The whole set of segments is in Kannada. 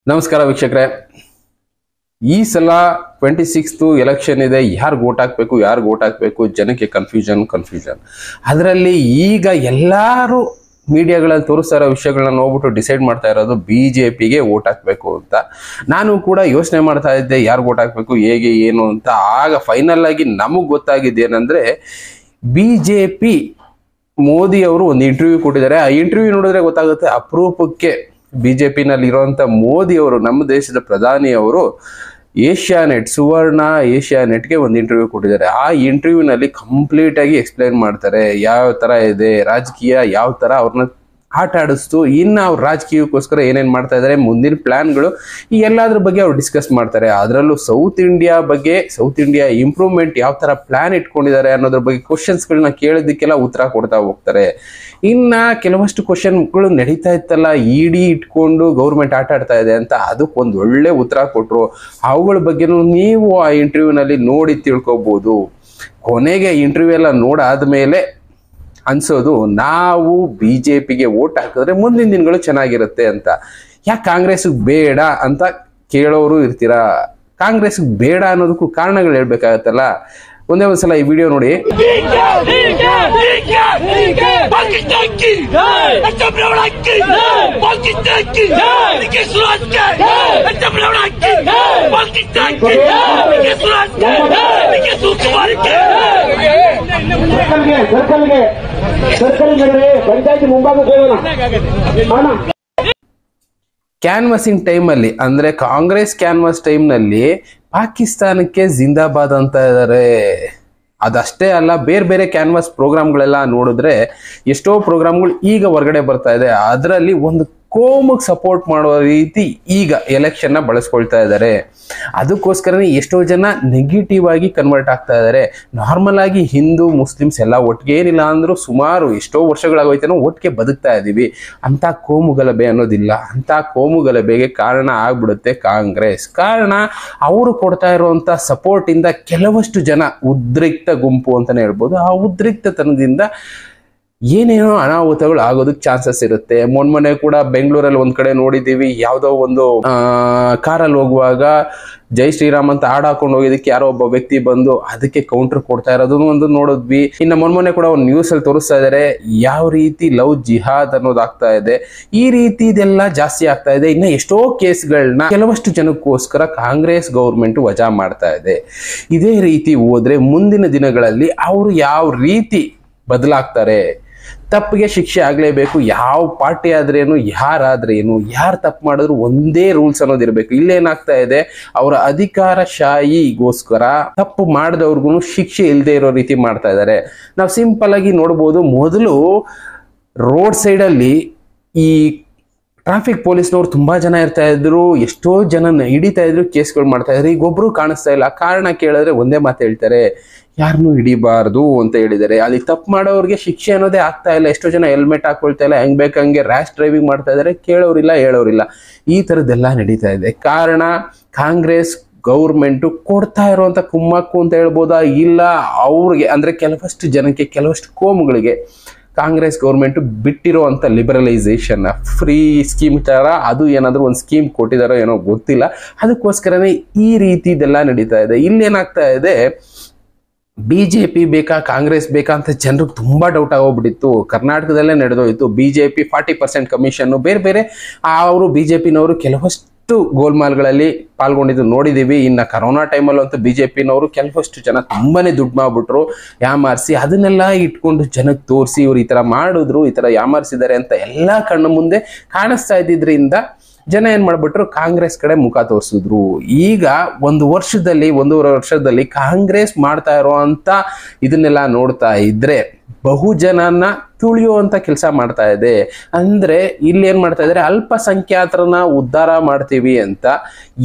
ನಮಸ್ಕಾರ ವೀಕ್ಷಕರೇ, ಈ ಸಲ 26th ಎಲೆಕ್ಷನ್ ಇದೆ. ಯಾರು ವೋಟ್ ಹಾಕಬೇಕು ಜನಕ್ಕೆ ಕನ್ಫ್ಯೂಷನ್. ಅದರಲ್ಲಿ ಈಗ ಎಲ್ಲರೂ ಮೀಡಿಯಾಗಳಲ್ಲಿ ತೋರಿಸ್ತಾ ಇರೋ ವಿಷಯಗಳನ್ನ ನೋಡ್ಬಿಟ್ಟು ಡಿಸೈಡ್ ಮಾಡ್ತಾ ಇರೋದು ಬಿಜೆಪಿಗೆ ವೋಟ್ ಹಾಕಬೇಕು ಅಂತ. ನಾನು ಕೂಡ ಯೋಚನೆ ಮಾಡ್ತಾ ಇದ್ದೆ ಯಾರು ವೋಟ್ ಹಾಕಬೇಕು, ಹೇಗೆ ಏನು ಅಂತ. ಆಗ ಫೈನಲ್ ಆಗಿ ನಮಗೆ ಗೊತ್ತಾಗಿದ್ದು ಏನಂದ್ರೆ, ಬಿಜೆಪಿ ಮೋದಿ ಅವರು ಒಂದು ಇಂಟರ್ವ್ಯೂ ಕೊಟ್ಟಿದ್ದಾರೆ. ಆ ಇಂಟರ್ವ್ಯೂ ನೋಡಿದ್ರೆ ಗೊತ್ತಾಗುತ್ತೆ, ಅಪರೂಪಕ್ಕೆ ಬಿಜೆಪಿನಲ್ಲಿ ಇರುವಂತ ಮೋದಿ ಅವರು, ನಮ್ಮ ದೇಶದ ಪ್ರಧಾನಿ ಅವರು, ಸುವರ್ಣ ಏಷ್ಯಾನೆಟ್ಗೆ ಒಂದು ಇಂಟರ್ವ್ಯೂ ಕೊಟ್ಟಿದ್ದಾರೆ. ಆ ಇಂಟರ್ವ್ಯೂನಲ್ಲಿ ಕಂಪ್ಲೀಟ್ ಆಗಿ ಎಕ್ಸ್ಪ್ಲೈನ್ ಮಾಡ್ತಾರೆ ಯಾವ ತರ ಇದೆ ರಾಜಕೀಯ, ಯಾವ ತರ ಅವ್ರನ್ನ ಆಟ ಆಡಿಸ್ತು, ಇನ್ನು ಅವ್ರ ರಾಜಕೀಯಕ್ಕೋಸ್ಕರ ಏನೇನ್ ಮಾಡ್ತಾ ಇದ್ದಾರೆ, ಮುಂದಿನ ಪ್ಲಾನ್ಗಳು, ಈ ಎಲ್ಲಾದ್ರ ಬಗ್ಗೆ ಅವ್ರು ಡಿಸ್ಕಸ್ ಮಾಡ್ತಾರೆ. ಅದರಲ್ಲೂ ಸೌತ್ ಇಂಡಿಯಾ ಇಂಪ್ರೂವ್ಮೆಂಟ್ ಯಾವ ತರ ಪ್ಲಾನ್ ಇಟ್ಕೊಂಡಿದ್ದಾರೆ ಅನ್ನೋದ್ರ ಬಗ್ಗೆ ಕ್ವಶನ್ಸ್ಗಳನ್ನ ಕೇಳೋದಕ್ಕೆಲ್ಲ ಉತ್ತರ ಕೊಡ್ತಾ ಹೋಗ್ತಾರೆ. ಇನ್ನ ಕೆಲವಷ್ಟು ಕ್ವಶನ್ಗಳು ನಡೀತಾ ಇತ್ತಲ್ಲ, ಇಡಿ ಇಟ್ಕೊಂಡು ಗೌರ್ಮೆಂಟ್ ಆಟ ಆಡ್ತಾ ಇದೆ ಅಂತ, ಅದಕ್ಕೊಂದು ಒಳ್ಳೆ ಉತ್ತರ ಕೊಟ್ರು. ಅವುಗಳ ಬಗ್ಗೆನೂ ನೀವು ಆ ಇಂಟರ್ವ್ಯೂನಲ್ಲಿ ನೋಡಿ ತಿಳ್ಕೊಬಹುದು. ಕೊನೆಗೆ ಇಂಟರ್ವ್ಯೂ ಎಲ್ಲ ನೋಡಾದ್ಮೇಲೆ ಅನ್ಸೋದು, ನಾವು ಬಿಜೆಪಿಗೆ ವೋಟ್ ಹಾಕಿದ್ರೆ ಮುಂದಿನ ದಿನಗಳು ಚೆನ್ನಾಗಿರುತ್ತೆ ಅಂತ. ಯಾಕೆ ಕಾಂಗ್ರೆಸ್ ಬೇಡ ಅಂತ ಕೇಳೋರು ಇರ್ತೀರಾ. ಕಾಂಗ್ರೆಸ್ ಬೇಡ ಅನ್ನೋದಕ್ಕೂ ಕಾರಣಗಳು ಹೇಳ್ಬೇಕಾಗತ್ತಲ್ಲ. ಒಂದೇ ಒಂದ್ಸಲ ಈ ವಿಡಿಯೋ ನೋಡಿ. ಕ್ಯಾನ್ವಾಸಿಂಗ್ ಟೈಮ್ ಅಲ್ಲಿ, ಅಂದ್ರೆ ಕಾಂಗ್ರೆಸ್ ಕ್ಯಾನ್ವಾಸ್ ಟೈಮ್ ನಲ್ಲಿ ಪಾಕಿಸ್ತಾನಕ್ಕೆ ಜಿಂದಾಬಾದ್ ಅಂತ ಇದ್ದಾರೆ. ಅದಷ್ಟೇ ಅಲ್ಲ, ಬೇರೆ ಬೇರೆ ಕ್ಯಾನ್ವಾಸ್ ಪ್ರೋಗ್ರಾಮ್ಗಳೆಲ್ಲ ನೋಡಿದ್ರೆ ಎಷ್ಟೋ ಪ್ರೋಗ್ರಾಮ್ಗಳು ಈಗ ಹೊರಗಡೆ ಬರ್ತಾ ಇದೆ. ಅದರಲ್ಲಿ ಒಂದು ಕೋಮಿಗೆ ಸಪೋರ್ಟ್ ಮಾಡೋ ರೀತಿ ಈಗ ಎಲೆಕ್ಷನ್ ನ ಬಳಸ್ಕೊಳ್ತಾ ಇದ್ದಾರೆ. ಅದಕ್ಕೋಸ್ಕರನೇ ಎಷ್ಟೋ ಜನ ನೆಗೆಟಿವ್ ಆಗಿ ಕನ್ವರ್ಟ್ ಆಗ್ತಾ ಇದ್ದಾರೆ. ನಾರ್ಮಲ್ ಆಗಿ ಹಿಂದೂ ಮುಸ್ಲಿಮ್ಸ್ ಎಲ್ಲ ಒಟ್ಟಿಗೆ, ಏನಿಲ್ಲ ಅಂದ್ರೂ ಸುಮಾರು ಎಷ್ಟೋ ವರ್ಷಗಳಾಗೋಯ್ತೇನೋ ಒಟ್ಟಿಗೆ ಬದುಕ್ತಾ ಇದೀವಿ. ಅಂತ ಕೋಮುಗಲಭೆ ಅನ್ನೋದಿಲ್ಲ. ಅಂತ ಕೋಮುಗಲಭೆಗೆ ಕಾರಣ ಆಗ್ಬಿಡುತ್ತೆ ಕಾಂಗ್ರೆಸ್. ಕಾರಣ ಅವರು ಕೊಡ್ತಾ ಇರುವಂತ ಸಪೋರ್ಟ್ ಇಂದ ಕೆಲವಷ್ಟು ಜನ, ಉದ್ರಿಕ್ತ ಗುಂಪು ಅಂತಾನೆ ಹೇಳ್ಬೋದು, ಆ ಉದ್ರಿಕ್ತತನದಿಂದ ಏನೇನೋ ಅನಾಹುತಗಳು ಆಗೋದಕ್ಕೆ ಚಾನ್ಸಸ್ ಇರುತ್ತೆ. ಮೊನ್ನೆ ಕೂಡ ಬೆಂಗಳೂರಲ್ಲಿ ಒಂದ್ ಕಡೆ ನೋಡಿದೀವಿ, ಯಾವ್ದೋ ಒಂದು ಕಾರಲ್ಲಿ ಹೋಗುವಾಗ ಜೈ ಶ್ರೀರಾಮ್ ಅಂತ ಹಾಡ್ ಹಾಕೊಂಡು ಹೋಗಿದ್ದಕ್ಕೆ ಯಾರೋ ಒಬ್ಬ ವ್ಯಕ್ತಿ ಬಂದು ಅದಕ್ಕೆ ಕೌಂಟರ್ ಕೊಡ್ತಾ ಇರೋದನ್ನು ಒಂದು ನೋಡಿದ್ವಿ. ಇನ್ನು ಮೊನ್ನೆ ಕೂಡ ಒಂದು ನ್ಯೂಸ್ ಅಲ್ಲಿ ತೋರಿಸ್ತಾ ಇದಾರೆ ಯಾವ ರೀತಿ ಲವ್ ಜಿಹಾದ್ ಅನ್ನೋದು ಆಗ್ತಾ ಇದೆ. ಈ ರೀತಿ ಇದೆಲ್ಲ ಜಾಸ್ತಿ ಆಗ್ತಾ ಇದೆ. ಇನ್ನು ಎಷ್ಟೋ ಕೇಸ್ಗಳನ್ನ ಕೆಲವಷ್ಟು ಜನಕ್ಕೋಸ್ಕರ ಕಾಂಗ್ರೆಸ್ ಗೌರ್ಮೆಂಟ್ ವಜಾ ಮಾಡ್ತಾ ಇದೆ. ಇದೇ ರೀತಿ ಹೋದ್ರೆ ಮುಂದಿನ ದಿನಗಳಲ್ಲಿ ಅವರು ಯಾವ ರೀತಿ ಬದಲಾಗ್ತಾರೆ, ತಪ್ಪಿಗೆ ಶಿಕ್ಷೆ ಆಗ್ಲೇಬೇಕು. ಯಾವ ಪಾರ್ಟಿ ಆದ್ರೇನು, ಯಾರಾದ್ರೇನು, ಯಾರು ತಪ್ಪು ಮಾಡಿದ್ರು ಒಂದೇ ರೂಲ್ಸ್ ಅನ್ನೋದಿರ್ಬೇಕು. ಇಲ್ಲೇನಾಗ್ತಾ ಇದೆ, ಅವರ ಅಧಿಕಾರಶಾಹಿಗೋಸ್ಕರ ತಪ್ಪು ಮಾಡಿದವ್ರಿಗೂ ಶಿಕ್ಷೆ ಇಲ್ಲದೆ ಇರೋ ರೀತಿ ಮಾಡ್ತಾ ಇದ್ದಾರೆ. ನಾವು ಸಿಂಪಲ್ ಆಗಿ ನೋಡ್ಬೋದು, ಮೊದಲು ರೋಡ್ ಸೈಡ್ ಅಲ್ಲಿ ಈ ಟ್ರಾಫಿಕ್ ಪೊಲೀಸ್ನವ್ರು ತುಂಬಾ ಜನ ಇರ್ತಾ ಇದ್ರು, ಎಷ್ಟೋ ಜನ ಹಿಡಿತಾ ಇದ್ರು, ಕೇಸ್ಗಳು ಮಾಡ್ತಾ ಇದ್ರು. ಈಗ ಒಬ್ರು ಕಾಣಿಸ್ತಾ ಇಲ್ಲ. ಕಾರಣ ಕೇಳಿದ್ರೆ ಒಂದೇ ಮಾತು ಹೇಳ್ತಾರೆ, ಯಾರನ್ನೂ ಹಿಡಿಬಾರ್ದು ಅಂತ ಹೇಳಿದ್ದಾರೆ. ಅಲ್ಲಿ ತಪ್ಪು ಮಾಡೋರಿಗೆ ಶಿಕ್ಷೆ ಅನ್ನೋದೇ ಆಗ್ತಾ ಇಲ್ಲ. ಎಷ್ಟೋ ಜನ ಹೆಲ್ಮೆಟ್ ಹಾಕೊಳ್ತಾ ಇಲ್ಲ, ಹೆಂಗ್ ಬೇಕಂಗೆ ರ್ಯಾಶ್ ಡ್ರೈವಿಂಗ್ ಮಾಡ್ತಾ ಇದಾರೆ, ಕೇಳೋರಿಲ್ಲ ಹೇಳೋರಿಲ್ಲ. ಈ ತರದ್ದೆಲ್ಲ ನಡೀತಾ ಇದೆ. ಕಾರಣ ಕಾಂಗ್ರೆಸ್ ಗೌರ್ಮೆಂಟ್ ಕೊಡ್ತಾ ಇರುವಂತ ಕುಮ್ಮಕ್ಕು ಅಂತ ಹೇಳ್ಬೋದಾ, ಇಲ್ಲ ಅವ್ರಿಗೆ ಅಂದ್ರೆ ಕೆಲವಷ್ಟು ಜನಕ್ಕೆ, ಕೆಲವಷ್ಟು ಕೋಮುಗಳಿಗೆ ಕಾಂಗ್ರೆಸ್ ಗೌರ್ಮೆಂಟ್ ಬಿಟ್ಟಿರುವಂತ ಲಿಬರಲೈಸೇಷನ್, ಫ್ರೀ ಸ್ಕೀಮ್ ತರ, ಅದು ಏನಾದ್ರೂ ಒಂದು ಸ್ಕೀಮ್ ಕೊಟ್ಟಿದಾರೋ ಏನೋ ಗೊತ್ತಿಲ್ಲ. ಅದಕ್ಕೋಸ್ಕರನೇ ಈ ರೀತಿ ಇದೆಲ್ಲ ನಡೀತಾ ಇದೆ. ಇಲ್ಲೇನಾಗ್ತಾ ಇದೆ, ಬಿಜೆಪಿ ಬೇಕಾ ಕಾಂಗ್ರೆಸ್ ಬೇಕಾ ಅಂತ ಜನರಿಗೆ ತುಂಬಾ ಡೌಟ್ ಆಗೋಗ್ಬಿಟ್ಟಿತ್ತು. ಕರ್ನಾಟಕದಲ್ಲೇ ನಡೆದೋಯ್ತು. ಬಿಜೆಪಿ 40% ಕಮಿಷನ್, ಬೇರೆ ಬೇರೆ ಅವರು ಬಿಜೆಪಿನವರು ಕೆಲವಷ್ಟು ಗೋಲ್ಮಾಲ್ಗಳಲ್ಲಿ ಪಾಲ್ಗೊಂಡಿದ್ದು ನೋಡಿದೀವಿ. ಇನ್ನು ಕರೋನಾ ಟೈಮಲ್ಲೂ ಅಂತೂ ಬಿಜೆಪಿನವರು ಕೆಲವಷ್ಟು ಜನ ತುಂಬಾನೇ ದುಡ್ಡು ಮಾಡ್ಬಿಟ್ರು, ಯಾಮಾರಿಸಿ. ಅದನ್ನೆಲ್ಲ ಇಟ್ಕೊಂಡು ಜನಕ್ಕೆ ತೋರಿಸಿ ಇವ್ರು ಈ ತರ ಮಾಡಿದ್ರು, ಈ ತರ ಯಾಮಾರಿಸಿದ್ದಾರೆ ಅಂತ ಎಲ್ಲಾ ಕಣ್ಣು ಮುಂದೆ ಕಾಣಿಸ್ತಾ ಇದ್ದಿದ್ರಿಂದ ಜನ ಏನ್ ಮಾಡ್ಬಿಟ್ರು, ಕಾಂಗ್ರೆಸ್ ಕಡೆ ಮುಖ ತೋರಿಸಿದ್ರು. ಈಗ ಒಂದೂವರೆ ವರ್ಷದಲ್ಲಿ ಕಾಂಗ್ರೆಸ್ ಮಾಡ್ತಾ ಇರುವಂತ ಇದನ್ನೆಲ್ಲ ನೋಡ್ತಾ ಇದ್ರೆ ಬಹುಜನನ ತುಳಿಯುವಂತ ಕೆಲಸ ಮಾಡ್ತಾ ಇದೆ. ಅಂದ್ರೆ ಇಲ್ಲಿ ಏನ್ ಮಾಡ್ತಾ ಇದಾರೆ, ಅಲ್ಪಸಂಖ್ಯಾತರನ್ನ ಉದ್ಧಾರ ಮಾಡ್ತೀವಿ ಅಂತ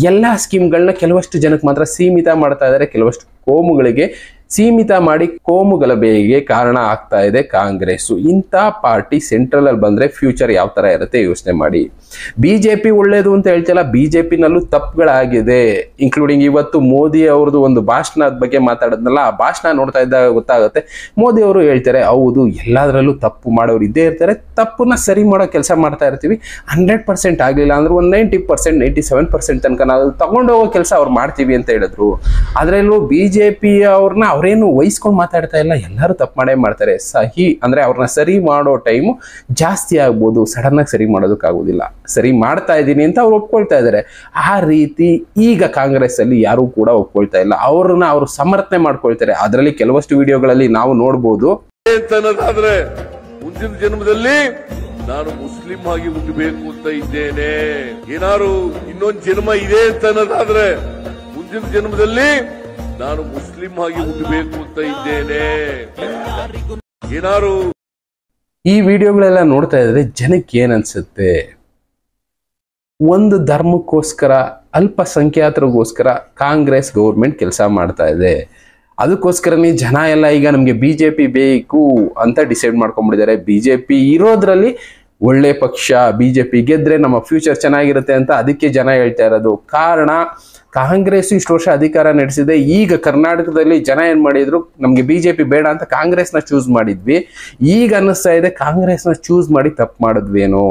ಎಲ್ಲಾ ಸ್ಕೀಮ್ಗಳನ್ನ ಕೆಲವಷ್ಟು ಜನಕ್ಕೆ ಮಾತ್ರ ಸೀಮಿತ ಮಾಡ್ತಾ ಇದಾರೆ. ಕೆಲವಷ್ಟು ಕೋಮುಗಳಿಗೆ ಸೀಮಿತ ಮಾಡಿ ಕೋಮು ಗಲಭೆಗೆ ಕಾರಣ ಆಗ್ತಾ ಇದೆ ಕಾಂಗ್ರೆಸ್. ಇಂಥ ಪಾರ್ಟಿ ಸೆಂಟ್ರಲ್ ಅಲ್ಲಿ ಬಂದ್ರೆ ಫ್ಯೂಚರ್ ಯಾವ ತರ ಇರುತ್ತೆ ಯೋಚನೆ ಮಾಡಿ. ಬಿಜೆಪಿ ಒಳ್ಳೇದು ಅಂತ ಹೇಳ್ತಿಲ್ಲ, ಬಿಜೆಪಿನಲ್ಲೂ ತಪ್ಪುಗಳಾಗಿದೆ. ಇನ್ಕ್ಲೂಡಿಂಗ್ ಇವತ್ತು ಮೋದಿ ಅವ್ರದ್ದು ಒಂದು ಭಾಷಣದ ಬಗ್ಗೆ ಮಾತಾಡೋದ್ನಲ್ಲ, ಆ ಭಾಷಣ ನೋಡ್ತಾ ಇದ್ದಾಗ ಗೊತ್ತಾಗುತ್ತೆ. ಮೋದಿ ಅವರು ಹೇಳ್ತಾರೆ ಹೌದು ಎಲ್ಲದರಲ್ಲೂ ತಪ್ಪು ಮಾಡೋರು ಇದ್ದೇ ಇರ್ತಾರೆ, ತಪ್ಪನ್ನ ಸರಿ ಮಾಡೋ ಕೆಲಸ ಮಾಡ್ತಾ ಇರ್ತೀವಿ. 100% ಆಗ್ಲಿಲ್ಲ ಅಂದ್ರೆ ಒಂದು 90%, 97% ತನಕ ನಾವು ತಗೊಂಡೋಗೋ ಕೆಲಸ ಅವ್ರು ಮಾಡ್ತೀವಿ ಅಂತ ಹೇಳಿದ್ರು. ಅದ್ರಲ್ಲೂ ಬಿಜೆಪಿ ಅವ್ರನ್ನ ಅವ್ರೇನು ವಹಿಸ್ಕೊಂಡು ಮಾತಾಡ್ತಾ ಇಲ್ಲ, ಎಲ್ಲರೂ ತಪ್ಪು ಮಾಡೇ ಮಾಡ್ತಾರೆ. ಸಹಿ ಅಂದ್ರೆ ಅವ್ರನ್ನ ಸರಿ ಮಾಡೋ ಟೈಮು ಜಾಸ್ತಿ ಆಗ್ಬೋದು, ಸಡನ್ ಆಗಿ ಸರಿ ಮಾಡೋದಕ್ಕಾಗೋದಿಲ್ಲ. ಸರಿ ಮಾಡ್ತಾ ಇದ್ದೀನಿ ಅಂತ ಅವ್ರು ಒಪ್ಕೊಳ್ತಾ ಇದ್ದಾರೆ. ಆ ರೀತಿ ಈಗ ಕಾಂಗ್ರೆಸ್ ಅಲ್ಲಿ ಯಾರು ಕೂಡ ಒಪ್ಕೊಳ್ತಾ ಇಲ್ಲ, ಅವ್ರನ್ನ ಅವ್ರು ಸಮರ್ಥನೆ ಮಾಡ್ಕೊಳ್ತಾರೆ. ಅದರಲ್ಲಿ ಕೆಲವಷ್ಟು ವಿಡಿಯೋಗಳಲ್ಲಿ ನಾವು ನೋಡ್ಬೋದು, ಮುಂದಿನ ಜನ್ಮದಲ್ಲಿ ನಾನು ಮುಸ್ಲಿಂ ಆಗಿ ಹುಟ್ಟಬೇಕು ಅಂತ ಇದ್ದೇನೆ, ಏನಾರು ಇನ್ನೊಂದು ಜನ್ಮ ಇದೆ ಅಂತ ಅನ್ನೋದಾದ್ರೆ ಮುಂದಿನ ಜನ್ಮದಲ್ಲಿ ನಾನು ಮುಸ್ಲಿಂ ಆಗಿ ಹುಟ್ಟಬೇಕು ಅಂತ ಇದ್ದೇನೆ, ಏನಾರು. ಈ ವಿಡಿಯೋಗಳೆಲ್ಲ ನೋಡ್ತಾ ಇದ್ರೆ ಜನಕ್ಕೆ ಏನ್ ಅನ್ಸುತ್ತೆ? ಒಂದು ಧರ್ಮಕ್ಕೋಸ್ಕರ, ಅಲ್ಪಸಂಖ್ಯಾತರಿಗೋಸ್ಕರ ಕಾಂಗ್ರೆಸ್ ಗೌರ್ಮೆಂಟ್ ಕೆಲಸ ಮಾಡ್ತಾ ಇದೆ. ಅದಕ್ಕೋಸ್ಕರನೇ ಜನ ಎಲ್ಲ ಈಗ ನಮ್ಗೆ ಬಿಜೆಪಿ ಬೇಕು ಅಂತ ಡಿಸೈಡ್ ಮಾಡ್ಕೊಂಡ್ಬಿಟ್ಟಿದ್ದಾರೆ. ಬಿಜೆಪಿ ಇರೋದ್ರಲ್ಲಿ ಒಳ್ಳೆ ಪಕ್ಷ, ಬಿಜೆಪಿ ಗೆದ್ರೆ ನಮ್ಮ ಫ್ಯೂಚರ್ ಚೆನ್ನಾಗಿರುತ್ತೆ ಅಂತ ಅದಕ್ಕೆ ಜನ ಹೇಳ್ತಾ ಇರೋದು. ಕಾರಣ ಕಾಂಗ್ರೆಸ್ ಇಷ್ಟು ವರ್ಷ ಅಧಿಕಾರ ನಡೆಸಿದೆ. ಈಗ ಕರ್ನಾಟಕದಲ್ಲಿ ಜನ ಏನ್ ಮಾಡಿದ್ರು, ನಮ್ಗೆ ಬಿಜೆಪಿ ಬೇಡ ಅಂತ ಕಾಂಗ್ರೆಸ್ನ ಚೂಸ್ ಮಾಡಿದ್ವಿ. ಈಗ ಅನ್ನಿಸ್ತಾ ಇದೆ ಕಾಂಗ್ರೆಸ್ನ ಚೂಸ್ ಮಾಡಿ ತಪ್ಪು ಮಾಡಿದ್ವೇನೋ.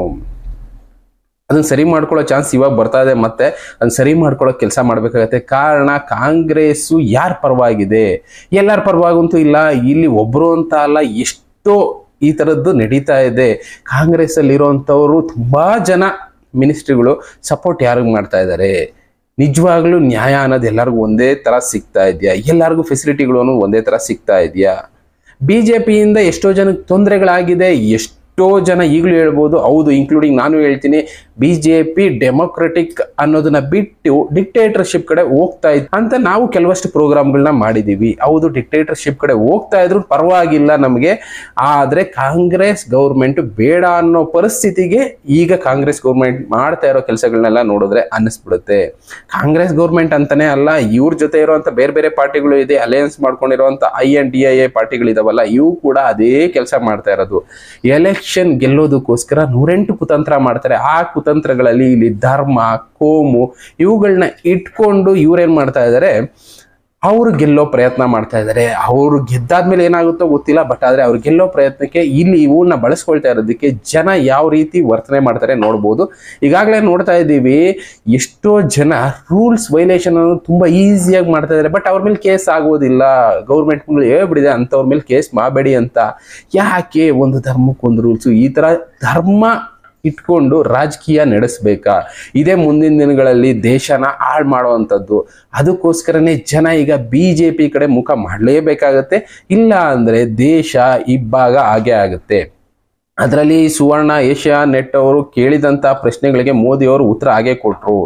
ಅದನ್ನ ಸರಿ ಮಾಡ್ಕೊಳ್ಳೋ ಚಾನ್ಸ್ ಇವಾಗ ಬರ್ತಾ ಇದೆ. ಮತ್ತೆ ಅದನ್ನ ಸರಿ ಮಾಡ್ಕೊಳ್ಳೋ ಕೆಲಸ ಮಾಡ್ಬೇಕಾಗತ್ತೆ. ಕಾರಣ ಕಾಂಗ್ರೆಸ್ ಯಾರ ಪರವಾಗಿದೆ? ಎಲ್ಲರ ಪರವಾಗಂತೂ ಇಲ್ಲ, ಇಲ್ಲಿ ಒಬ್ರು ಅಂತ ಅಲ್ಲ, ಎಷ್ಟೋ ಈ ತರದ್ದು ನಡೀತಾ ಇದೆ. ಕಾಂಗ್ರೆಸ್ ಅಲ್ಲಿ ಇರುವಂತವ್ರು ತುಂಬಾ ಜನ ಮಿನಿಸ್ಟ್ರಿಗಳು ಸಪೋರ್ಟ್ ಯಾರಿಗ್ ಮಾಡ್ತಾ ಇದ್ದಾರೆ? ನಿಜವಾಗ್ಲೂ ನ್ಯಾಯ ಅನ್ನೋದು ಎಲ್ಲರಿಗೂ ಒಂದೇ ತರ ಸಿಗ್ತಾ ಇದೆಯಾ? ಎಲ್ಲರಿಗೂ ಫೆಸಿಲಿಟಿಗಳು ಒಂದೇ ತರ ಸಿಗ್ತಾ ಇದೆಯಾ? ಬಿಜೆಪಿಯಿಂದ ಎಷ್ಟೋ ಜನಕ್ಕೆ ತೊಂದರೆಗಳಾಗಿದೆ. ಎಷ್ಟೋ ಜನ ಈಗಲೂ ಹೇಳ್ಬೋದು, ಹೌದು ಇನ್ಕ್ಲೂಡಿಂಗ್ ನಾನು ಹೇಳ್ತೀನಿ, ಬಿಜೆಪಿ ಡೆಮೊಕ್ರೆಟಿಕ್ ಅನ್ನೋದನ್ನ ಬಿಟ್ಟು ಡಿಕ್ಟೇಟರ್ಶಿಪ್ ಕಡೆ ಹೋಗ್ತಾ ಇದ್ ಅಂತ ನಾವು ಕೆಲವಷ್ಟು ಪ್ರೋಗ್ರಾಮ್ಗಳನ್ನ ಮಾಡಿದೀವಿ. ಹೌದು ಡಿಕ್ಟೇಟರ್ಶಿಪ್ ಕಡೆ ಹೋಗ್ತಾ ಇದ್ರು ಪರವಾಗಿಲ್ಲ ನಮಗೆ, ಆದ್ರೆ ಕಾಂಗ್ರೆಸ್ ಗೌರ್ಮೆಂಟ್ ಬೇಡ ಅನ್ನೋ ಪರಿಸ್ಥಿತಿಗೆ ಈಗ ಕಾಂಗ್ರೆಸ್ ಗೌರ್ಮೆಂಟ್ ಮಾಡ್ತಾ ಇರೋ ಕೆಲಸಗಳನ್ನೆಲ್ಲ ನೋಡಿದ್ರೆ ಅನ್ನಿಸ್ಬಿಡುತ್ತೆ. ಕಾಂಗ್ರೆಸ್ ಗೌರ್ಮೆಂಟ್ ಅಂತಾನೆ ಅಲ್ಲ, ಇವ್ರ ಜೊತೆ ಇರುವಂತ ಬೇರೆ ಬೇರೆ ಪಾರ್ಟಿಗಳು ಇದೆ, ಅಲಯನ್ಸ್ ಮಾಡ್ಕೊಂಡಿರುವಂತ INDIA ಪಾರ್ಟಿಗಳಿದಾವಲ್ಲ, ಇವು ಕೂಡ ಅದೇ ಕೆಲಸ ಮಾಡ್ತಾ ಇರೋದು. ಎಲೆಕ್ಷನ್ ಗೆಲ್ಲೋದಕ್ಕೋಸ್ಕರ 108 ಕುತಂತ್ರ ಮಾಡ್ತಾರೆ. ಆ ಕುತಂತ್ರಗಳಲ್ಲಿ ಇಲ್ಲಿ ಧರ್ಮ, ಕೋಮು ಇವುಗಳನ್ನ ಇಟ್ಕೊಂಡು ಇವ್ರೇನ್ ಮಾಡ್ತಾ ಇದ್ದಾರೆ, ಅವರು ಗೆಲ್ಲೋ ಪ್ರಯತ್ನ ಮಾಡ್ತಾ ಇದ್ದಾರೆ. ಅವರು ಗೆದ್ದಾದ್ಮೇಲೆ ಏನಾಗುತ್ತೋ ಗೊತ್ತಿಲ್ಲ, ಬಟ್ ಆದ್ರೆ ಅವ್ರು ಗೆಲ್ಲೋ ಪ್ರಯತ್ನಕ್ಕೆ ಇಲ್ಲಿ ಇವನ್ನ ಬಳಸ್ಕೊಳ್ತಾ ಇರೋದಕ್ಕೆ ಜನ ಯಾವ ರೀತಿ ವರ್ತನೆ ಮಾಡ್ತಾರೆ ನೋಡ್ಬೋದು. ಈಗಾಗಲೇ ನೋಡ್ತಾ ಇದ್ದೀವಿ, ಎಷ್ಟೋ ಜನ ರೂಲ್ಸ್ ವೈಲೇಷನ್ ಅನ್ನು ತುಂಬಾ ಈಸಿಯಾಗಿ ಮಾಡ್ತಾ ಇದ್ದಾರೆ, ಬಟ್ ಅವ್ರ ಮೇಲೆ ಕೇಸ್ ಆಗೋದಿಲ್ಲ. ಗೌರ್ಮೆಂಟ್ ಹೇಳ್ಬಿಡಿದೆ ಅಂತವ್ರ ಮೇಲೆ ಕೇಸ್ ಮಾಡಬೇಡಿ ಅಂತ. ಯಾಕೆ? ಒಂದು ಧರ್ಮಕ್ಕೊಂದು ರೂಲ್ಸು. ಈ ತರ ಧರ್ಮ ಇಟ್ಕೊಂಡು ರಾಜಕೀಯ ನಡೆಸಬೇಕಾ? ಇದೇ ಮುಂದಿನ ದಿನಗಳಲ್ಲಿ ದೇಶನ ಹಾಳು ಮಾಡುವಂಥದ್ದು. ಅದಕ್ಕೋಸ್ಕರನೇ ಜನ ಈಗ ಬಿಜೆಪಿ ಕಡೆ ಮುಖ ಮಾಡಲೇಬೇಕಾಗತ್ತೆ. ಇಲ್ಲ ಅಂದ್ರೆ ದೇಶ ಇಬ್ಬಾಗ ಆಗೇ ಆಗುತ್ತೆ. ಅದರಲ್ಲಿ ಸುವರ್ಣ ಏಷ್ಯಾ ನೆಟ್ ಅವರು ಕೇಳಿದಂತ ಪ್ರಶ್ನೆಗಳಿಗೆ ಮೋದಿ ಅವರು ಉತ್ತರ ಹಾಗೆ ಕೊಟ್ರು.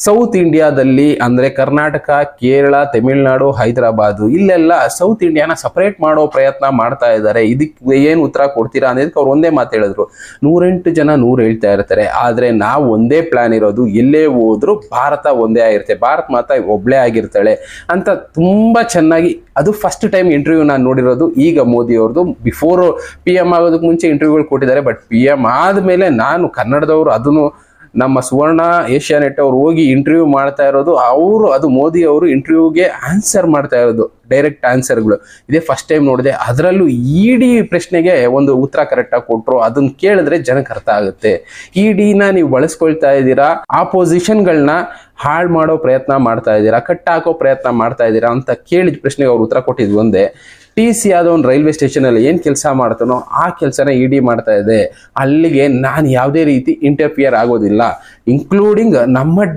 ಸೌತ್ ಇಂಡಿಯಾದಲ್ಲಿ ಅಂದ್ರೆ ಕರ್ನಾಟಕ, ಕೇರಳ, ತಮಿಳುನಾಡು, ಹೈದರಾಬಾದ್ ಇಲ್ಲೆಲ್ಲ ಸೌತ್ ಇಂಡಿಯಾನ ಸಪರೇಟ್ ಮಾಡೋ ಪ್ರಯತ್ನ ಮಾಡ್ತಾ ಇದ್ದಾರೆ. ಇದಕ್ಕೆ ಏನ್ ಉತ್ತರ ಕೊಡ್ತೀರಾ ಅನ್ನೋದಕ್ಕೆ ಅವ್ರು ಒಂದೇ ಮಾತು ಹೇಳಿದ್ರು. 108 ಜನ 100 ಹೇಳ್ತಾ ಇರ್ತಾರೆ, ಆದ್ರೆ ನಾವು ಒಂದೇ ಪ್ಲಾನ್ ಇರೋದು. ಎಲ್ಲೇ ಹೋದ್ರು ಭಾರತ ಒಂದೇ ಆಗಿರುತ್ತೆ, ಭಾರತ್ ಮಾತಾ ಒಬ್ಳೇ ಆಗಿರ್ತಾಳೆ ಅಂತ ತುಂಬಾ ಚೆನ್ನಾಗಿ. ಅದು ಫಸ್ಟ್ ಟೈಮ್ ಇಂಟರ್ವ್ಯೂ ನಾನು ನೋಡಿರೋದು ಈಗ ಮೋದಿ ಅವ್ರದ್ದು. ಬಿಫೋರ್ PM ಆಗೋದಕ್ಕೆ ಮುಂಚೆ ಇಂಟರ್ವ್ಯೂಗಳು ಕೊಟ್ಟಿದ್ದಾರೆ, ಬಟ್ PM ಆದ್ಮೇಲೆ ನಾನು ಕನ್ನಡದವರು ಅದನ್ನು ನಮ್ಮ ಸುವರ್ಣ ಏಷ್ಯಾ ನೆಟ್ ಅವ್ರು ಹೋಗಿ ಇಂಟರ್ವ್ಯೂ ಮಾಡ್ತಾ ಇರೋದು. ಅವರು ಅದು ಮೋದಿ ಅವರು ಇಂಟರ್ವ್ಯೂಗೆ ಆನ್ಸರ್ ಮಾಡ್ತಾ ಇರೋದು, ಡೈರೆಕ್ಟ್ ಆನ್ಸರ್ಗಳು. ಇದೇ ಫಸ್ಟ್ ಟೈಮ್ ನೋಡಿದೆ. ಅದರಲ್ಲೂ ಇಡಿ ಪ್ರಶ್ನೆಗೆ ಒಂದು ಉತ್ತರ ಕರೆಕ್ಟ್ ಆಗಿ ಕೊಟ್ರು. ಅದನ್ನ ಕೇಳಿದ್ರೆ ಜನಕ್ಕೆ ಅರ್ಥ ಆಗುತ್ತೆ. ಇಡಿನ ನೀವು ಬಳಸ್ಕೊಳ್ತಾ ಇದ್ದೀರಾ, ಆಪೋಸಿಷನ್ಗಳನ್ನ ಹಾಳು ಮಾಡೋ ಪ್ರಯತ್ನ ಮಾಡ್ತಾ ಇದ್ದೀರಾ, ಕಟ್ಟಾಕೋ ಪ್ರಯತ್ನ ಮಾಡ್ತಾ ಇದ್ದೀರಾ ಅಂತ ಕೇಳಿದ ಪ್ರಶ್ನೆಗೆ ಅವ್ರು ಉತ್ತರ ಕೊಟ್ಟಿದ್ದು ಒಂದೇ. TC ಆದ ಒಂದು ರೈಲ್ವೆ ಸ್ಟೇಷನ್ ಅಲ್ಲಿ ಏನ್ ಕೆಲಸ ಮಾಡ್ತಾನೋ ಆ ಕೆಲಸನ ಇಡಿ ಮಾಡ್ತಾ ಇದೆ. ಅಲ್ಲಿಗೆ ನಾನು ಯಾವುದೇ ರೀತಿ ಇಂಟರ್ಫಿಯರ್ ಆಗೋದಿಲ್ಲ. ಇನ್ಕ್ಲೂಡಿಂಗ್ ನಮ್ಮ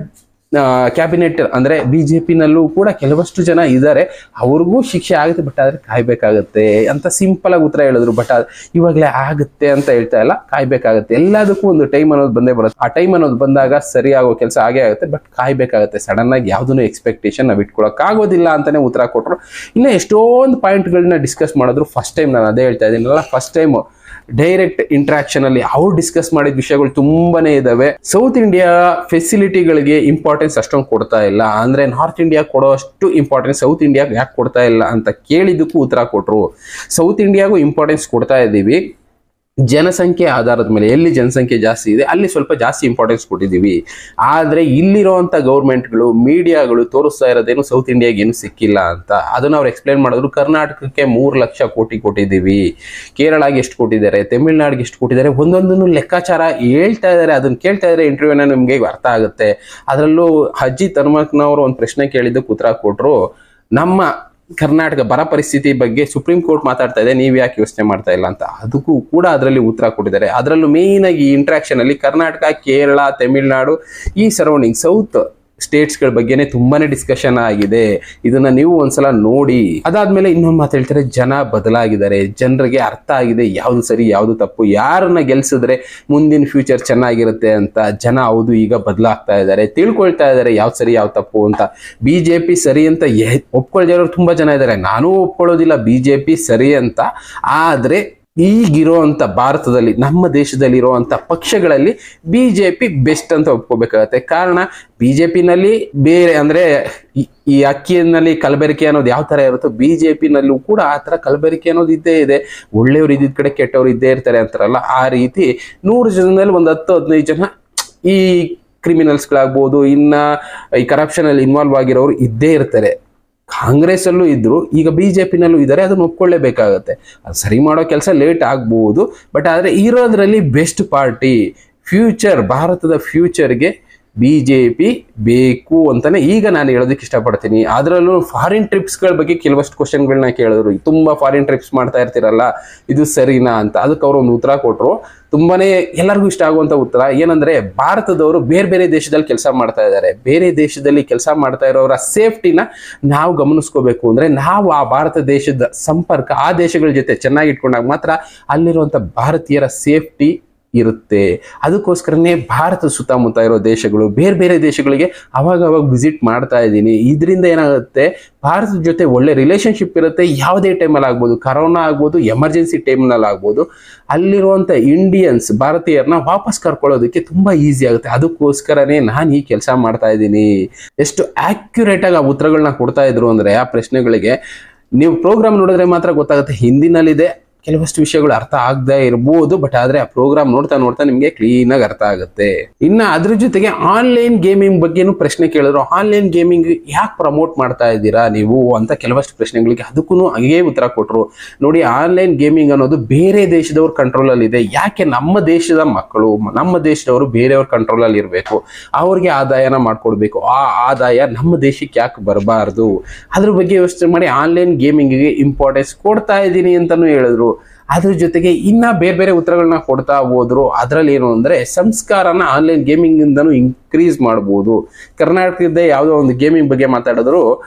ಕ್ಯಾಬಿನೆಟ್ ಅಂದ್ರೆ ಬಿಜೆಪಿನಲ್ಲೂ ಕೂಡ ಕೆಲವಷ್ಟು ಜನ ಇದ್ದಾರೆ, ಅವ್ರಿಗೂ ಶಿಕ್ಷೆ ಆಗುತ್ತೆ, ಬಟ್ ಆದ್ರೆ ಕಾಯ್ಬೇಕಾಗತ್ತೆ ಅಂತ ಸಿಂಪಲ್ ಆಗಿ ಉತ್ತರ ಹೇಳಿದ್ರು. ಬಟ್ ಇವಾಗಲೇ ಆಗುತ್ತೆ ಅಂತ ಹೇಳ್ತಾ ಇಲ್ಲ, ಕಾಯ್ಬೇಕಾಗತ್ತೆ. ಎಲ್ಲದಕ್ಕೂ ಒಂದು ಟೈಮ್ ಅನ್ನೋದು ಬಂದೇ ಬರುತ್ತೆ. ಆ ಟೈಮ್ ಅನ್ನೋದು ಬಂದಾಗ ಸರಿ ಆಗೋ ಕೆಲಸ ಆಗೇ ಆಗುತ್ತೆ, ಬಟ್ ಕಾಯ್ಬೇಕಾಗತ್ತೆ. ಸಡನ್ ಆಗಿ ಯಾವ್ದನ್ನು ಎಕ್ಸ್ಪೆಕ್ಟೇಷನ್ ನಾವು ಇಟ್ಕೊಳಕ್ ಆಗೋದಿಲ್ಲ ಅಂತಾನೆ ಉತ್ತರ ಕೊಟ್ರು. ಇನ್ನು ಎಷ್ಟೊಂದು ಪಾಯಿಂಟ್ಗಳನ್ನ ಡಿಸ್ಕಸ್ ಮಾಡಿದ್ರು. ಫಸ್ಟ್ ಟೈಮ್ ನಾನು ಅದೇ ಹೇಳ್ತಾ ಇದ್ದೀನಲ್ಲ, ಫಸ್ಟ್ ಟೈಮ್ ಡೈರೆಕ್ಟ್ ಇಂಟ್ರಾಕ್ಷನ್ ಅಲ್ಲಿ ಅವ್ರು ಡಿಸ್ಕಸ್ ಮಾಡಿದ ವಿಷಯಗಳು ತುಂಬಾನೇ ಇದಾವೆ. ಸೌತ್ ಇಂಡಿಯಾ ಫೆಸಿಲಿಟಿಗಳಿಗೆ ಇಂಪಾರ್ಟೆನ್ಸ್ ಅಷ್ಟೊಂದು ಕೊಡ್ತಾ ಇಲ್ಲ, ಅಂದ್ರೆ ನಾರ್ತ್ ಇಂಡಿಯಾ ಕೊಡೋ ಅಷ್ಟು ಇಂಪಾರ್ಟೆನ್ಸ್ ಸೌತ್ ಇಂಡಿಯಾ ಯಾಕೆ ಕೊಡ್ತಾ ಇಲ್ಲ ಅಂತ ಕೇಳಿದಕ್ಕೂ ಉತ್ತರ ಕೊಟ್ರು. ಸೌತ್ ಇಂಡಿಯಾಗೂ ಇಂಪಾರ್ಟೆನ್ಸ್ ಕೊಡ್ತಾ ಇದ್ದೀವಿ, ಜನಸಂಖ್ಯೆ ಆಧಾರದ ಮೇಲೆ ಎಲ್ಲಿ ಜನಸಂಖ್ಯೆ ಜಾಸ್ತಿ ಇದೆ ಅಲ್ಲಿ ಸ್ವಲ್ಪ ಜಾಸ್ತಿ ಇಂಪಾರ್ಟೆನ್ಸ್ ಕೊಟ್ಟಿದ್ದೀವಿ. ಆದ್ರೆ ಇಲ್ಲಿರುವಂತ ಗೌರ್ಮೆಂಟ್ಗಳು ಮೀಡಿಯಾಗಳು ತೋರಿಸ್ತಾ ಇರೋದೇನು ಸೌತ್ ಇಂಡಿಯಾಗೆ ಏನು ಸಿಕ್ಕಿಲ್ಲ ಅಂತ. ಅದನ್ನ ಅವ್ರು ಎಕ್ಸ್ಪ್ಲೇನ್ ಮಾಡಿದ್ರು. ಕರ್ನಾಟಕಕ್ಕೆ 3 ಲಕ್ಷ ಕೋಟಿ ಕೊಟ್ಟಿದ್ದೀವಿ, ಕೇರಳಗೆ ಎಷ್ಟು ಕೊಟ್ಟಿದ್ದಾರೆ, ತಮಿಳ್ನಾಡಿಗೆ ಎಷ್ಟು ಕೊಟ್ಟಿದ್ದಾರೆ, ಒಂದೊಂದನ್ನು ಲೆಕ್ಕಾಚಾರ ಹೇಳ್ತಾ ಇದ್ದಾರೆ. ಅದನ್ನ ಕೇಳ್ತಾ ಇದ್ರೆ ಇಂಟರ್ವ್ಯೂನ ನಿಮ್ಗೆ ಅರ್ಥ ಆಗುತ್ತೆ. ಅದರಲ್ಲೂ ಅಜಿತ್ ಹನುಮಂತನವರು ಒಂದು ಪ್ರಶ್ನೆ ಕೇಳಿದ್ದಕ್ಕೆ ಉತ್ತರ ಕೊಟ್ಟರು. ನಮ್ಮ ಕರ್ನಾಟಕ ಬರ ಪರಿಸ್ಥಿತಿ ಬಗ್ಗೆ ಸುಪ್ರೀಂ ಕೋರ್ಟ್ ಮಾತಾಡ್ತಾ ಇದೆ, ನೀವ್ ಯಾಕೆ ಯೋಚನೆ ಮಾಡ್ತಾ ಇಲ್ಲ ಅಂತ. ಅದಕ್ಕೂ ಕೂಡ ಅದರಲ್ಲಿ ಉತ್ತರ ಕೊಟ್ಟಿದ್ದಾರೆ. ಅದರಲ್ಲೂ ಮೇನ್ ಆಗಿ ಇಂಟ್ರಾಕ್ಷನ್ ಅಲ್ಲಿ ಕರ್ನಾಟಕ, ಕೇರಳ, ತಮಿಳುನಾಡು ಈ ಸರೌಂಡಿಂಗ್ ಸೌತ್ ಸ್ಟೇಟ್ಸ್ ಗಳ ಬಗ್ಗೆನೇ ತುಂಬಾನೇ ಡಿಸ್ಕಷನ್ ಆಗಿದೆ. ಇದನ್ನ ನೀವು ಒಂದ್ಸಲ ನೋಡಿ. ಅದಾದ್ಮೇಲೆ ಇನ್ನೊಂದು ಮಾತು ಹೇಳ್ತಾರೆ, ಜನ ಬದಲಾಗಿದ್ದಾರೆ, ಜನರಿಗೆ ಅರ್ಥ ಆಗಿದೆ ಯಾವ್ದು ಸರಿ ಯಾವ್ದು ತಪ್ಪು, ಯಾರನ್ನ ಗೆಲ್ಸಿದ್ರೆ ಮುಂದಿನ ಫ್ಯೂಚರ್ ಚೆನ್ನಾಗಿರುತ್ತೆ ಅಂತ. ಜನ ಹೌದು ಈಗ ಬದಲಾಗ್ತಾ ಇದ್ದಾರೆ, ತಿಳ್ಕೊಳ್ತಾ ಇದ್ದಾರೆ ಯಾವ್ದು ಸರಿ ಯಾವ್ದು ತಪ್ಪು ಅಂತ. ಬಿಜೆಪಿ ಸರಿ ಅಂತ ಒಪ್ಕೊಳ್ದಿರೋರು ತುಂಬಾ ಜನ ಇದ್ದಾರೆ. ನಾನೂ ಒಪ್ಕೊಳ್ಳೋದಿಲ್ಲ ಬಿಜೆಪಿ ಸರಿ ಅಂತ. ಆದ್ರೆ ಈಗಿರುವಂತ ಭಾರತದಲ್ಲಿ ನಮ್ಮ ದೇಶದಲ್ಲಿ ಇರುವಂತ ಪಕ್ಷಗಳಲ್ಲಿ ಬಿಜೆಪಿ ಬೆಸ್ಟ್ ಅಂತ ಒಪ್ಕೋಬೇಕಾಗತ್ತೆ. ಕಾರಣ ಬಿಜೆಪಿನಲ್ಲಿ ಬೇರೆ ಅಂದ್ರೆ ಈ ಅಕ್ಕಿಯಲ್ಲಿ ಕಲಬೆರಕೆ ಅನ್ನೋದು ಯಾವ ತರ ಇರುತ್ತೋ ಬಿಜೆಪಿನಲ್ಲೂ ಕೂಡ ಆ ತರ ಕಲಬೆರಕೆ ಅನ್ನೋದು ಇದ್ದೇ ಇದೆ. ಒಳ್ಳೆಯವರು ಇದ್ದಿದ್ ಕಡೆ ಕೆಟ್ಟವ್ರು ಇದ್ದೇ ಇರ್ತಾರೆ ಅಂತಾರಲ್ಲ, ಆ ರೀತಿ 100 ಜನದಲ್ಲಿ ಒಂದು 10-15 ಜನ ಈ ಕ್ರಿಮಿನಲ್ಸ್ಗಳಾಗ್ಬೋದು, ಇನ್ನ ಈ ಕರಪ್ಷನ್ ಅಲ್ಲಿ ಇನ್ವಾಲ್ವ್ ಆಗಿರೋರು ಇದ್ದೇ ಇರ್ತಾರೆ. ಕಾಂಗ್ರೆಸ್ ಅಲ್ಲೂ ಇದ್ರು, ಈಗ ಬಿಜೆಪಿನಲ್ಲೂ ಇದ್ದಾರೆ. ಅದನ್ನ ಒಪ್ಕೊಳ್ಳೇಬೇಕಾಗತ್ತೆ. ಅದು ಸರಿ ಮಾಡೋ ಕೆಲಸ ಲೇಟ್ ಆಗ್ಬಹುದು, ಬಟ್ ಆದ್ರೆ ಇರೋದ್ರಲ್ಲಿ ಬೆಸ್ಟ್ ಪಾರ್ಟಿ ಫ್ಯೂಚರ್, ಭಾರತದ ಫ್ಯೂಚರ್ಗೆ ಬಿಜೆಪಿ ಬೇಕು ಅಂತಾನೆ ಈಗ ನಾನು ಹೇಳೋದಕ್ಕೆ ಇಷ್ಟಪಡ್ತೀನಿ. ಅದರಲ್ಲೂ ಫಾರಿನ್ ಟ್ರಿಪ್ಸ್ಗಳ ಬಗ್ಗೆ ಕೆಲವಷ್ಟು ಕ್ವಶನ್ಗಳನ್ನ ಕೇಳಿದ್ರು. ತುಂಬಾ ಫಾರಿನ್ ಟ್ರಿಪ್ಸ್ ಮಾಡ್ತಾ ಇರ್ತಿರಲ್ಲ, ಇದು ಸರಿನಾ ಅಂತ. ಅದಕ್ಕೆ ಅವರು ಒಂದು ಉತ್ತರ ಕೊಟ್ಟರು. ತುಂಬಾನೇ ಎಲ್ಲರಿಗೂ ಇಷ್ಟ ಆಗುವಂತ ಉತ್ತರ ಏನಂದ್ರೆ, ಭಾರತದವರು ಬೇರೆ ಬೇರೆ ದೇಶದಲ್ಲಿ ಕೆಲಸ ಮಾಡ್ತಾ ಇದ್ದಾರೆ. ಬೇರೆ ದೇಶದಲ್ಲಿ ಕೆಲಸ ಮಾಡ್ತಾ ಇರೋರ ಸೇಫ್ಟಿನ ನಾವು ಗಮನಿಸ್ಕೋಬೇಕು. ಅಂದ್ರೆ ನಾವು ಆ ಭಾರತ ದೇಶದ ಸಂಪರ್ಕ ಆ ದೇಶಗಳ ಜೊತೆ ಚೆನ್ನಾಗಿ ಇಟ್ಕೊಂಡಾಗ ಮಾತ್ರ ಅಲ್ಲಿರುವಂತ ಭಾರತೀಯರ ಸೇಫ್ಟಿ ಇರುತ್ತೆ. ಅದಕ್ಕೋಸ್ಕರನೇ ಭಾರತ ಸುತ್ತಮುತ್ತ ಇರೋ ದೇಶಗಳು, ಬೇರೆ ಬೇರೆ ದೇಶಗಳಿಗೆ ಅವಾಗ ವಿಸಿಟ್ ಮಾಡ್ತಾ ಇದ್ದೀನಿ. ಇದರಿಂದ ಏನಾಗುತ್ತೆ, ಭಾರತದ ಜೊತೆ ಒಳ್ಳೆ ರಿಲೇಶನ್ಶಿಪ್ ಇರುತ್ತೆ. ಯಾವುದೇ ಟೈಮಲ್ಲಿ ಆಗ್ಬೋದು, ಕರೋನಾ ಆಗ್ಬೋದು, ಎಮರ್ಜೆನ್ಸಿ ಟೈಮ್ನಲ್ಲಿ ಆಗ್ಬೋದು, ಅಲ್ಲಿರುವಂತ ಇಂಡಿಯನ್ಸ್ ಭಾರತೀಯರನ್ನ ವಾಪಸ್ ಕರ್ಕೊಳ್ಳೋದಕ್ಕೆ ತುಂಬಾ ಈಸಿ ಆಗುತ್ತೆ. ಅದಕ್ಕೋಸ್ಕರನೇ ನಾನು ಈ ಕೆಲಸ ಮಾಡ್ತಾ ಇದ್ದೀನಿ. ಎಷ್ಟು ಆಕ್ಯುರೇಟ್ ಆಗಿ ಆ ಉತ್ತರಗಳನ್ನ ಕೊಡ್ತಾ ಇದ್ರು ಅಂದ್ರೆ ಆ ಪ್ರಶ್ನೆಗಳಿಗೆ, ನೀವು ಪ್ರೋಗ್ರಾಮ್ ನೋಡಿದ್ರೆ ಮಾತ್ರ ಗೊತ್ತಾಗುತ್ತೆ. ಹಿಂದಿನಲ್ಲಿದೆ, ಕೆಲವಷ್ಟು ವಿಷಯಗಳು ಅರ್ಥ ಆಗದೆ ಇರಬಹುದು, ಬಟ್ ಆದ್ರೆ ಆ ಪ್ರೋಗ್ರಾಮ್ ನೋಡ್ತಾ ನೋಡ್ತಾ ನಿಮ್ಗೆ ಕ್ಲೀನ್ ಆಗಿ ಅರ್ಥ ಆಗುತ್ತೆ. ಇನ್ನ ಅದ್ರ ಜೊತೆಗೆ ಆನ್ಲೈನ್ ಗೇಮಿಂಗ್ ಬಗ್ಗೆನೂ ಪ್ರಶ್ನೆ ಕೇಳಿದ್ರು. ಆನ್ಲೈನ್ ಗೇಮಿಂಗ್ ಯಾಕೆ ಪ್ರಮೋಟ್ ಮಾಡ್ತಾ ಇದ್ದೀರಾ ನೀವು ಅಂತ ಕೆಲವಷ್ಟು ಪ್ರಶ್ನೆಗಳಿಗೆ ಅದಕ್ಕೂ ಹಾಗೇ ಉತ್ತರ ಕೊಟ್ರು. ನೋಡಿ, ಆನ್ಲೈನ್ ಗೇಮಿಂಗ್ ಅನ್ನೋದು ಬೇರೆ ದೇಶದವ್ರ ಕಂಟ್ರೋಲ್ ಅಲ್ಲಿ ಇದೆ. ಯಾಕೆ ನಮ್ಮ ದೇಶದ ಮಕ್ಕಳು, ನಮ್ಮ ದೇಶದವರು ಬೇರೆಯವ್ರ ಕಂಟ್ರೋಲ್ ಅಲ್ಲಿ ಇರಬೇಕು, ಅವ್ರಿಗೆ ಆದಾಯನ ಮಾಡ್ಕೊಡ್ಬೇಕು. ಆ ಆದಾಯ ನಮ್ಮ ದೇಶಕ್ಕೆ ಯಾಕೆ ಬರಬಾರ್ದು, ಅದ್ರ ಬಗ್ಗೆ ಯೋಚನೆ ಮಾಡಿ ಆನ್ಲೈನ್ ಗೇಮಿಂಗ್ಗೆ ಇಂಪಾರ್ಟೆನ್ಸ್ ಕೊಡ್ತಾ ಇದ್ದೀನಿ ಅಂತಾನು ಹೇಳಿದ್ರು. ಅದ್ರ ಜೊತೆಗೆ ಇನ್ನ ಬೇರೆ ಬೇರೆ ಉತ್ತರಗಳನ್ನ ಕೊಡ್ತಾ ಹೋದ್ರು. ಅದ್ರಲ್ಲಿ ಏನು ಅಂದ್ರೆ, ಸಂಸ್ಕಾರನ ಆನ್ಲೈನ್ ಗೇಮಿಂಗ್ ಇಂದನೂ ಇನ್ಕ್ರೀಸ್ ಮಾಡ್ಬೋದು. ಕರ್ನಾಟಕದ ಯಾವುದೋ ಒಂದು ಗೇಮಿಂಗ್ ಬಗ್ಗೆ ಮಾತಾಡಿದ್ರು.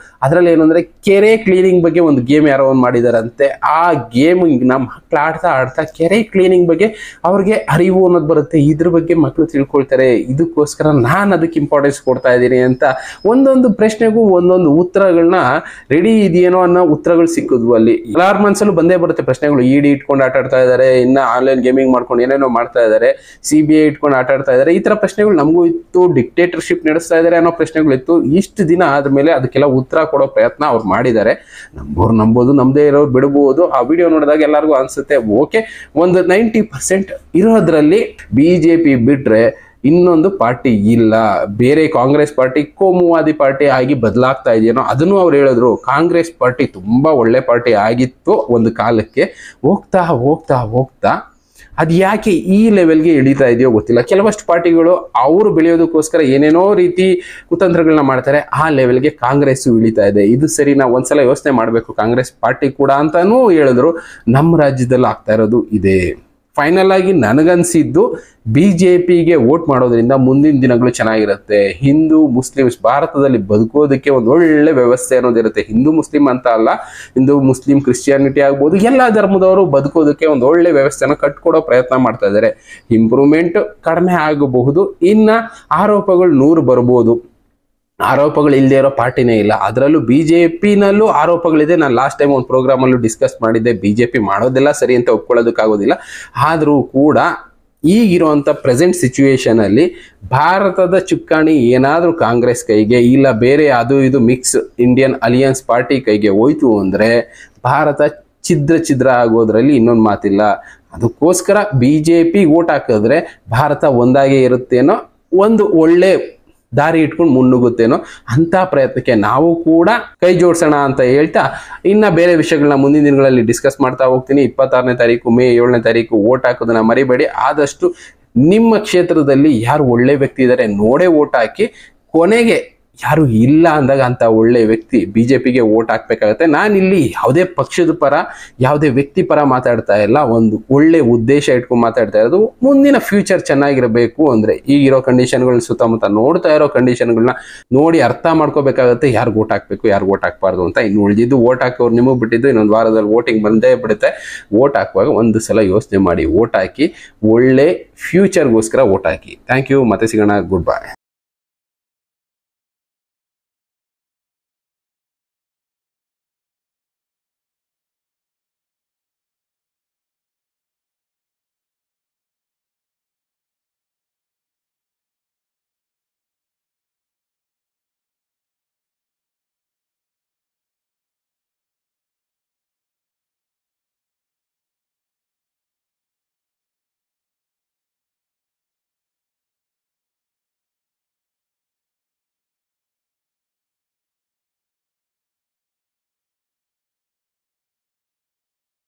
ಅದ್ರಲ್ಲಿ ಏನು ಅಂದ್ರೆ, ಕೆರೆ ಕ್ಲೀನಿಂಗ್ ಬಗ್ಗೆ ಒಂದು ಗೇಮ್ ಯಾರೋ ಒಂದು ಮಾಡಿದಾರಂತೆ. ಆ ಗೇಮಿಂಗ್ ನ ಮಕ್ಳು ಆಡ್ತಾ ಕೆರೆ ಕ್ಲೀನಿಂಗ್ ಬಗ್ಗೆ ಅವ್ರಿಗೆ ಅರಿವು ಅನ್ನೋದು ಬರುತ್ತೆ. ಇದ್ರ ಬಗ್ಗೆ ಮಕ್ಕಳು ತಿಳ್ಕೊಳ್ತಾರೆ. ಇದಕ್ಕೋಸ್ಕರ ನಾನು ಅದಕ್ಕೆ ಇಂಪಾರ್ಟೆನ್ಸ್ ಕೊಡ್ತಾ ಇದ್ದೀನಿ ಅಂತ ಒಂದೊಂದು ಪ್ರಶ್ನೆಗೂ ಒಂದೊಂದು ಉತ್ತರಗಳನ್ನ ರೆಡಿ ಇದೆಯೇನೋ ಅನ್ನೋ ಉತ್ತರಗಳು ಸಿಕ್ಕಿದ್ವು. ಅಲ್ಲಿ ಎಲ್ಲಾರ್ ಮನ್ಸಲ್ಲೂ ಬಂದೇ ಬರುತ್ತೆ ಪ್ರಶ್ನೆಗಳು. ಇಡಿ ಇಟ್ಕೊಂಡು ಆಟ ಆಡ್ತಾ ಇದ್ದಾರೆ, ಇನ್ನ ಆನ್ಲೈನ್ ಗೇಮಿಂಗ್ ಮಾಡ್ಕೊಂಡು ಏನೇನೋ ಮಾಡ್ತಾ ಇದ್ದಾರೆ, CBI ಇಟ್ಕೊಂಡು ಆಟ ಆಡ್ತಾ ಇದ್ದಾರೆ. ಈ ತರ ಪ್ರಶ್ನೆಗಳು ನಮಗೂ ಇತ್ತು. ಡಿಕ್ಟೇಟರ್ಶಿಪ್ ನಡೆಸ್ತಾ ಇದ್ದಾರೆ ಅನ್ನೋ ಪ್ರಶ್ನೆಗಳಿತ್ತು. ಇಷ್ಟು ದಿನ ಆದ್ಮೇಲೆ ಅದಕ್ಕೆಲ್ಲ ಉತ್ತರ ಕೊಡೋ ಪ್ರಯತ್ನ ಅವ್ರು ಮಾಡಿದ್ದಾರೆ. ನಂಬೋರು ನಂಬೋದು, ನಮ್ದೇ ಇರೋರು ಬಿಡಬಹುದು. ಆ ವಿಡಿಯೋ ನೋಡಿದಾಗ ಎಲ್ಲರಿಗೂ ಅನ್ಸುತ್ತೆ ಓಕೆ, ಒಂದು 90% ಇರೋದ್ರಲ್ಲಿ ಬಿಜೆಪಿ ಬಿಟ್ರೆ ಇನ್ನೊಂದು ಪಾರ್ಟಿ ಇಲ್ಲ. ಬೇರೆ ಕಾಂಗ್ರೆಸ್ ಪಾರ್ಟಿ ಕೋಮುವಾದಿ ಪಾರ್ಟಿ ಆಗಿ ಬದಲಾಗ್ತಾ ಇದೆಯೇನೋ ಅದನ್ನು ಅವ್ರು ಹೇಳಿದ್ರು. ಕಾಂಗ್ರೆಸ್ ಪಾರ್ಟಿ ತುಂಬಾ ಒಳ್ಳೆ ಪಾರ್ಟಿ ಆಗಿತ್ತು ಒಂದು ಕಾಲಕ್ಕೆ. ಹೋಗ್ತಾ ಹೋಗ್ತಾ ಹೋಗ್ತಾ ಅದು ಯಾಕೆ ಈ ಲೆವೆಲ್ಗೆ ಇಳಿತಾ ಇದೆಯೋ ಗೊತ್ತಿಲ್ಲ. ಕೆಲವಷ್ಟು ಪಾರ್ಟಿಗಳು ಅವರು ಬೆಳೆಯೋದಕ್ಕೋಸ್ಕರ ಏನೇನೋ ರೀತಿ ಕುತಂತ್ರಗಳನ್ನ ಮಾಡ್ತಾರೆ. ಆ ಲೆವೆಲ್ಗೆ ಕಾಂಗ್ರೆಸ್ ಇಳಿತಾ ಇದೆ. ಇದು ಸರಿ, ನಾವು ಒಂದ್ಸಲ ಯೋಚನೆ ಮಾಡಬೇಕು ಕಾಂಗ್ರೆಸ್ ಪಾರ್ಟಿ ಕೂಡ ಅಂತಾನೂ ಹೇಳಿದ್ರು. ನಮ್ಮ ರಾಜ್ಯದಲ್ಲಿ ಆಗ್ತಾ ಇರೋದು ಇದೆ. ಫೈನಲ್ ಆಗಿ ನನಗನ್ಸಿದ್ದು, ಬಿಜೆಪಿಗೆ ವೋಟ್ ಮಾಡೋದ್ರಿಂದ ಮುಂದಿನ ದಿನಗಳು ಚೆನ್ನಾಗಿರುತ್ತೆ. ಹಿಂದೂ ಮುಸ್ಲಿಮ್ಸ್ ಭಾರತದಲ್ಲಿ ಬದುಕೋದಕ್ಕೆ ಒಂದು ಒಳ್ಳೆ ವ್ಯವಸ್ಥೆ ಅನ್ನೋದಿರುತ್ತೆ. ಹಿಂದೂ ಮುಸ್ಲಿಂ ಅಂತ ಅಲ್ಲ, ಹಿಂದೂ ಮುಸ್ಲಿಂ ಕ್ರಿಶ್ಚಿಯಾನಿಟಿ ಆಗ್ಬೋದು, ಎಲ್ಲಾ ಧರ್ಮದವರು ಬದುಕೋದಕ್ಕೆ ಒಂದು ಒಳ್ಳೆ ವ್ಯವಸ್ಥೆನ ಕಟ್ಕೊಡೋ ಪ್ರಯತ್ನ ಮಾಡ್ತಾ ಇದ್ದಾರೆ. ಇಂಪ್ರೂವ್ಮೆಂಟ್ ಕಡಿಮೆ ಆಗಬಹುದು, ಇನ್ನ ಆರೋಪಗಳು 100 ಬರ್ಬೋದು. ಆರೋಪಗಳು ಇಲ್ಲದೆ ಇರೋ ಪಾರ್ಟಿನೇ ಇಲ್ಲ. ಅದರಲ್ಲೂ BJPನಲ್ಲೂ ಆರೋಪಗಳಿದೆ. ನಾನು ಲಾಸ್ಟ್ ಟೈಮ್ ಒಂದು ಪ್ರೋಗ್ರಾಮಲ್ಲೂ ಡಿಸ್ಕಸ್ ಮಾಡಿದ್ದೆ. BJP ಮಾಡೋದೆಲ್ಲ ಸರಿ ಅಂತ ಒಪ್ಕೊಳ್ಳೋದಕ್ಕಾಗೋದಿಲ್ಲ. ಆದರೂ ಕೂಡ ಈಗಿರುವಂಥ ಪ್ರೆಸೆಂಟ್ ಸಿಚುವೇಶನ್ ಅಲ್ಲಿ ಭಾರತದ ಚುಕ್ಕಾಣಿ ಏನಾದರೂ ಕಾಂಗ್ರೆಸ್ ಕೈಗೆ ಇಲ್ಲ ಬೇರೆ ಅದು ಇದು ಮಿಕ್ಸ್ ಇಂಡಿಯನ್ ಅಲಿಯನ್ಸ್ ಪಾರ್ಟಿ ಕೈಗೆ ಹೋಯ್ತು ಅಂದರೆ ಭಾರತ ಛಿದ್ರ ಆಗೋದ್ರಲ್ಲಿ ಇನ್ನೊಂದು ಮಾತಿಲ್ಲ. ಅದಕ್ಕೋಸ್ಕರ BJP ಓಟ್ ಹಾಕಿದ್ರೆ ಭಾರತ ಒಂದಾಗೇ ಇರುತ್ತೇನೋ, ಒಂದು ಒಳ್ಳೆ ದಾರಿ ಇಟ್ಕೊಂಡು ಮುನ್ನುಗ್ಗುತ್ತೇನೋ ಅಂತ ಪ್ರಯತ್ನಕ್ಕೆ ನಾವು ಕೂಡ ಕೈ ಜೋಡಿಸೋಣ ಅಂತ ಹೇಳ್ತಾ ಇನ್ನ ಬೇರೆ ವಿಷಯಗಳನ್ನ ಮುಂದಿನ ದಿನಗಳಲ್ಲಿ ಡಿಸ್ಕಸ್ ಮಾಡ್ತಾ ಹೋಗ್ತೀನಿ. 26ನೇ ತಾರೀಕು ಮೇ 7ನೇ ತಾರೀಕು ಓಟ್ ಹಾಕೋದನ್ನ ಮರಿಬೇಡಿ. ಆದಷ್ಟು ನಿಮ್ಮ ಕ್ಷೇತ್ರದಲ್ಲಿ ಯಾರು ಒಳ್ಳೆ ವ್ಯಕ್ತಿ ಇದ್ದಾರೆ ನೋಡೇ ಓಟ್ ಹಾಕಿ. ಕೊನೆಗೆ ಯಾರು ಇಲ್ಲ ಅಂದಾಗ ಅಂತ ಒಳ್ಳೆ ವ್ಯಕ್ತಿ BJPಗೆ ಓಟ್ ಹಾಕ್ಬೇಕಾಗತ್ತೆ. ನಾನಿಲ್ಲಿ ಯಾವುದೇ ಪಕ್ಷದ ಪರ ಯಾವುದೇ ವ್ಯಕ್ತಿ ಪರ ಮಾತಾಡ್ತಾ ಇಲ್ಲ, ಒಂದು ಒಳ್ಳೆ ಉದ್ದೇಶ ಇಟ್ಕೊಂಡು ಮಾತಾಡ್ತಾ ಇರೋದು. ಮುಂದಿನ ಫ್ಯೂಚರ್ ಚೆನ್ನಾಗಿರಬೇಕು ಅಂದ್ರೆ ಈಗಿರೋ ಕಂಡೀಷನ್ಗಳನ್ನ ಸುತ್ತಮುತ್ತ ನೋಡ್ತಾ ಇರೋ ಕಂಡೀಷನ್ಗಳನ್ನ ನೋಡಿ ಅರ್ಥ ಮಾಡ್ಕೋಬೇಕಾಗತ್ತೆ. ಯಾರು ಓಟ್ ಹಾಕ್ಬೇಕು ಯಾರು ಓಟ್ ಹಾಕ್ಬಾರ್ದು ಅಂತ. ಇನ್ನು ಉಳಿದಿದ್ದು ಓಟ್ ಹಾಕೋರು ನಿಮಗೆ ಬಿಟ್ಟಿದ್ದು, ಇನ್ನೊಂದು ವಾರದಲ್ಲಿ ವೋಟಿಂಗ್ ಬಂದೇ ಬಿಡುತ್ತೆ. ಓಟ್ ಹಾಕುವಾಗ ಒಂದು ಸಲ ಯೋಚನೆ ಮಾಡಿ ಓಟ್ ಹಾಕಿ, ಒಳ್ಳೆ ಫ್ಯೂಚರ್ಗೋಸ್ಕರ ಓಟ್ ಹಾಕಿ. Thank you. ಮತ್ತೆ ಸಿಗೋಣ. Good by.